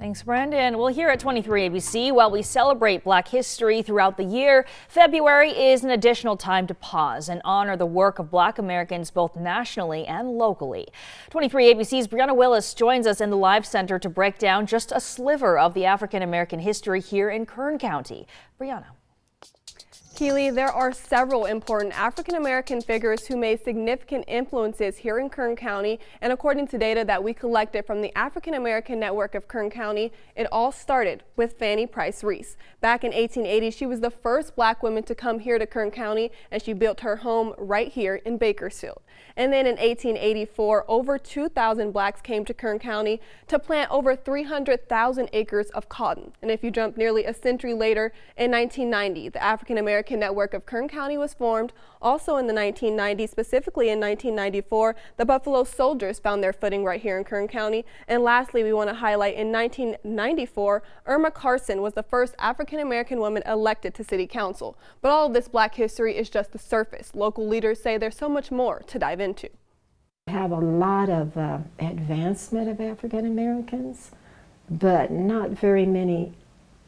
Thanks, Brandon. Well, here at 23 ABC, while we celebrate Black history throughout the year, February is an additional time to pause and honor the work of Black Americans both nationally and locally. 23 ABC's Brianna Willis joins us in the Live Center to break down just a sliver of the African American history here in Kern County. Brianna. Keely, there are several important African American figures who made significant influences here in Kern County, and according to data that we collected from the African American Network of Kern County, it all started with Fanny Price Reese. Back in 1880, she was the first Black woman to come here to Kern County, and she built her home right here in Bakersfield. And then in 1884, over 2,000 Blacks came to Kern County to plant over 300,000 acres of cotton. And if you jump nearly a century later, in 1990, the African American Network of Kern County was formed. Also in the 1990s, specifically in 1994, the Buffalo Soldiers found their footing right here in Kern County. And lastly, we want to highlight in 1994, Irma Carson was the first African American woman elected to city council. But all of this Black history is just the surface. Local leaders say there's so much more to dive into. We have a lot of advancement of African Americans, but not very many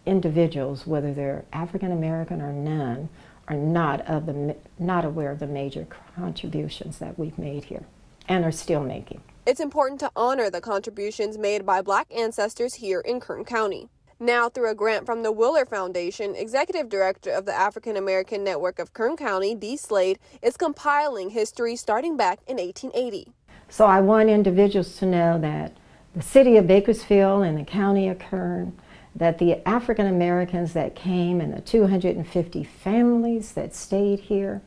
individuals, whether they're African American or none, are not aware of the major contributions that we've made here and are still making. It's important to honor the contributions made by Black ancestors here in Kern County. Now, through a grant from the Willer Foundation, Executive Director of the African American Network of Kern County, Dee Slade, is compiling history starting back in 1880. So I want individuals to know that the city of Bakersfield and the county of Kern, that the African Americans that came and the 250 families that stayed here,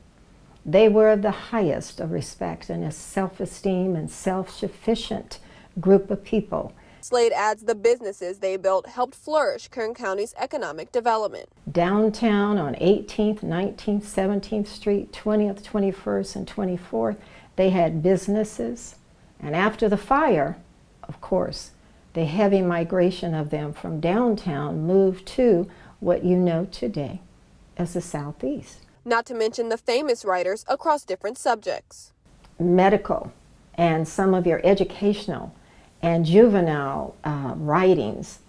they were of the highest of respect and a self-esteem and self-sufficient group of people. Slade adds the businesses they built helped flourish Kern County's economic development. Downtown on 18th, 19th, 17th Street, 20th, 21st, and 24th, they had businesses. And after the fire, of course, the heavy migration of them from downtown moved to what you know today as the Southeast. Not to mention the famous writers across different subjects. Medical and some of your educational and juvenile writings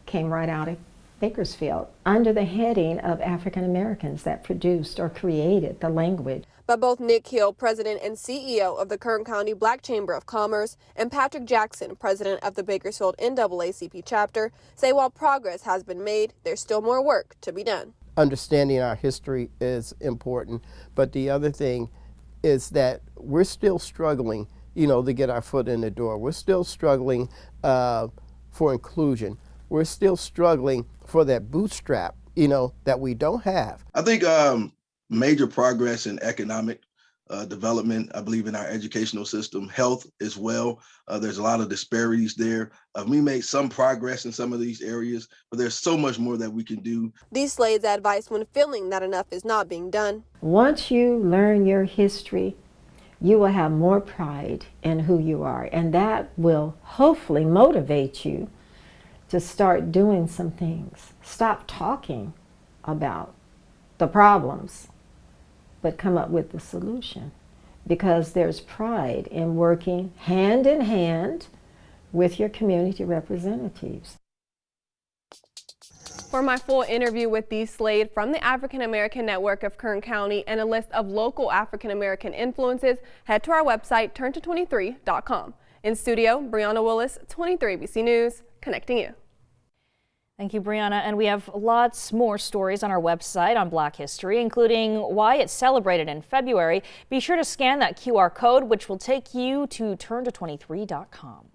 came right out of Bakersfield under the heading of African Americans that produced or created the language. But both Nick Hill, president and CEO of the Kern County Black Chamber of Commerce, and Patrick Jackson, president of the Bakersfield NAACP chapter, say while progress has been made, there's still more work to be done. Understanding our history is important, but the other thing is that we're still struggling, to get our foot in the door. We're still struggling for inclusion. We're still struggling for that bootstrap, that we don't have. I think major progress in economic development, I believe in our educational system, health as well. There's a lot of disparities there. We made some progress in some of these areas, but there's so much more that we can do. Dee Slade's advice when feeling that enough is not being done. Once you learn your history, you will have more pride in who you are, and that will hopefully motivate you to start doing some things. Stop talking about the problems, but come up with the solution, because there's pride in working hand in hand with your community representatives. For my full interview with Dee Slade from the African American Network of Kern County and a list of local African American influences, head to our website, turnto23.com. In studio, Brianna Willis, 23 ABC News, connecting you. Thank you, Brianna. And we have lots more stories on our website on Black history, including why it's celebrated in February. Be sure to scan that QR code, which will take you to turnto23.com.